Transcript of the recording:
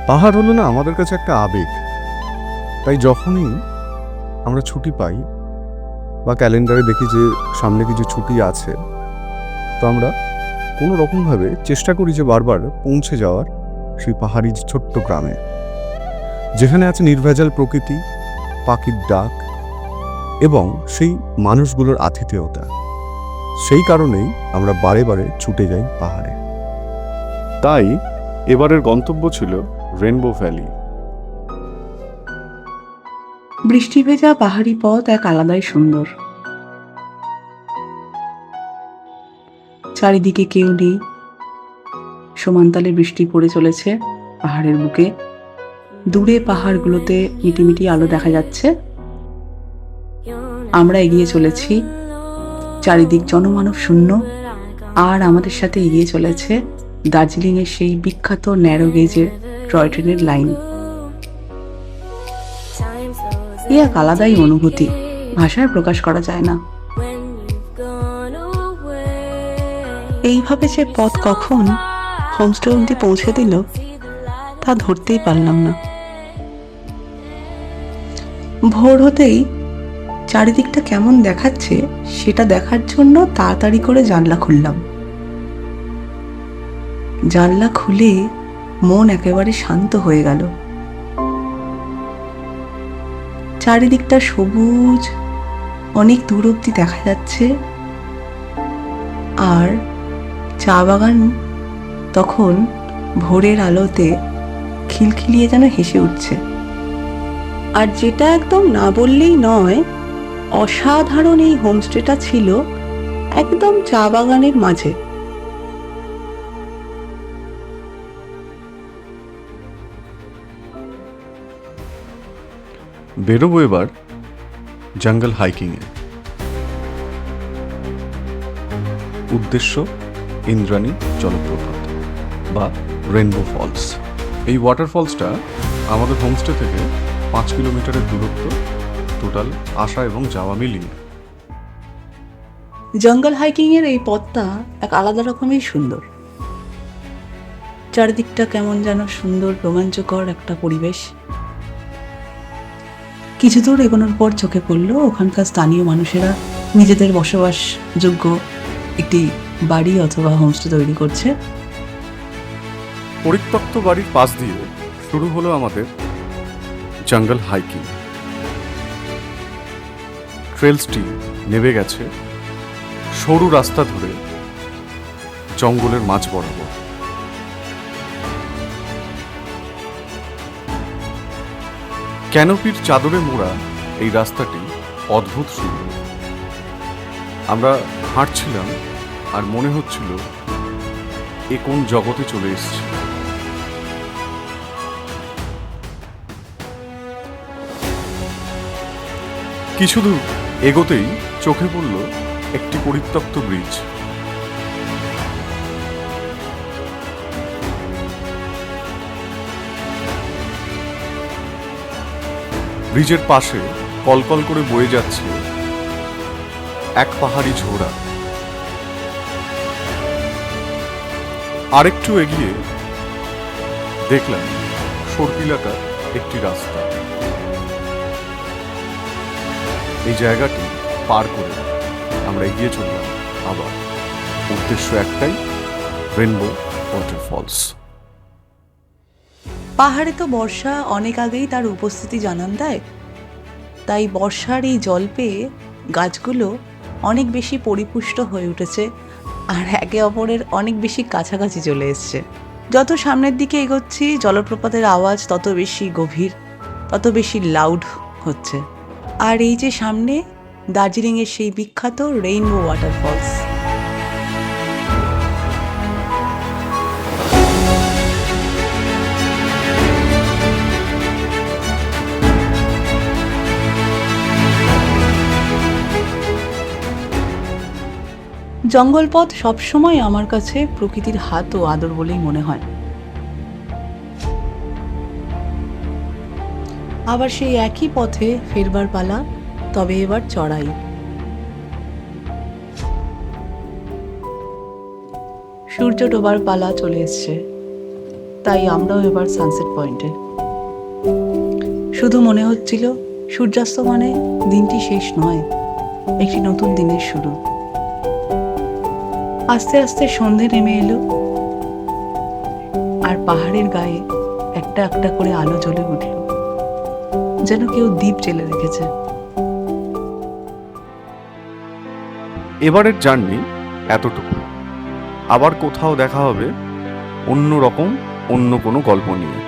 পাহাড় হলো না আমাদের কাছে একটা আবেগ। তাই যখনই আমরা ছুটি পাই বা ক্যালেন্ডারে দেখি যে সামনে কিছু ছুটি আছে, তো আমরা কোনো রকমভাবে চেষ্টা করি যে বারবার পৌঁছে যাওয়ার সেই পাহাড়ি ছোট্ট গ্রামে, যেখানে আছে নির্ভেজাল প্রকৃতি, পাখির ডাক এবং সেই মানুষগুলোর আতিথেয়তা। সেই কারণেই আমরা বারে বারে ছুটে যাই পাহাড়ে। তাই এবারের গন্তব্য ছিল রেনবো ভ্যালি। বৃষ্টি ভেজা পাহাড়ি পথ এক আলাদাই সুন্দর। চারিদিকে কেউ নেই, সমানতালে বৃষ্টি পড়ে চলেছে পাহাড়ের বুকে। দূরে পাহাড়গুলোতে মিটিমিটি আলো দেখা যাচ্ছে। আমরা এগিয়ে চলেছি, চারিদিক জনমানব শূন্য, আর আমাদের সাথে এগিয়ে চলেছে দার্জিলিংয়ের সেই বিখ্যাত ন্যারো গেজের টয় ট্রেনের লাইন। এ এক আলাদাই অনুভূতি, ভাষায় প্রকাশ করা যায় না। এইভাবে যে পথ কখন হোমস্টে অবধি পৌঁছে দিল তা ধরতেই পারলাম না। ভোর হতেই চারিদিকটা কেমন দেখাচ্ছে সেটা দেখার জন্য তাড়াতাড়ি করে জানলা খুললাম। জানলা খুলে মন একেবারে শান্ত হয়ে গেল। চারিদিকটা সবুজ, অনেক দূর অবধি দেখা যাচ্ছে, আর চা বাগান তখন ভোরের আলোতে খিলখিলিয়ে যেন হেসে উঠছে। আর যেটা একদম না বললেই নয়, অসাধারণ এই হোমস্টেটা ছিল একদম চা বাগানের মাঝে। বেরোবো এবার জঙ্গল হাইকিংয়ে। উদ্দেশ্য ইন্দ্রাণী জলপ্রপাত বা রেনবো ফলস। এই ওয়াটারফলসটা আমাদের হোমস্টে থেকে 5 কিলোমিটারের দূরত্ব, টোটাল আসা এবং যাওয়া মিলিয়ে। জঙ্গল হাইকিং এর এই পথটা এক আলাদা রকমের সুন্দর। চারিদিকটা কেমন যেন সুন্দর, রোমাঞ্চকর একটা পরিবেশ। কিছু দূর এগোনোর পর চোখে পড়ল ওখানকার স্থানীয় মানুষেরা নিজেদের বসবাসযোগ্য একটি বাড়ি অথবা হোমস্টে তৈরি করছে। পরিত্যক্ত বাড়ির পাশ দিয়ে শুরু হলো আমাদের জঙ্গল হাইকিং। ট্রেলসটি নেমে গেছে সরু রাস্তা ধরে জঙ্গলের মাঝ বরাবর। ক্যানোপির চাদরে মোড়া এই রাস্তাটি অদ্ভুত সুন্দর। আমরা হাঁটছিলাম আর মনে হচ্ছিল এ কোন জগতে চলে এসেছি। কিছু দূর এগোতেই চোখে পড়ল একটি পরিত্যক্ত ব্রিজ। ব্রিজের পাশে কলকল করে বয়ে যাচ্ছে এক পাহাড়ি ঝোড়া। আরেকটু এগিয়ে দেখলাম সর্পিলাকার একটি রাস্তা। এই জায়গাটি পার করে আমরা এগিয়ে চললাম আবার। উদ্দেশ্য একটাই, রেনবো ওয়াটারফলস। পাহাড়ে তো বর্ষা অনেক আগেই তার উপস্থিতি জানান দেয়, তাই বর্ষার এই জল পেয়ে গাছগুলো অনেক বেশি পরিপুষ্ট হয়ে উঠেছে আর একে অপরের অনেক বেশি কাছাকাছি চলে এসছে। যত সামনের দিকে এগোচ্ছি জলপ্রপাতের আওয়াজ তত বেশি গভীর, তত বেশি লাউড হচ্ছে। আর এই যে সামনে দার্জিলিংয়ের সেই বিখ্যাত রেইনবো ওয়াটারফলস। জঙ্গলপথ সবসময় আমার কাছে প্রকৃতির হাত ও আদর বলেই মনে হয়। আবার সেই একই পথে ফেরবার পালা, তবে এবার চড়াই। সূর্য ডোবার পালা চলে এসছে। তাই আমরাও এবার সানসেট পয়েন্টে। শুধু মনে হচ্ছিল সূর্যাস্ত মানে দিনটি শেষ নয়, একটি নতুন দিনের শুরু। আস্তে আস্তে সন্ধে নেমে এলো, আর পাহাড়ের গায়ে একটা একটা করে আলো জ্বলে উঠল, যেন কেউ দ্বীপ জেলে রেখেছে। এবারের জার্নি এতটুকু। আবার কোথাও দেখা হবে অন্য রকম অন্য কোনো গল্প নিয়ে।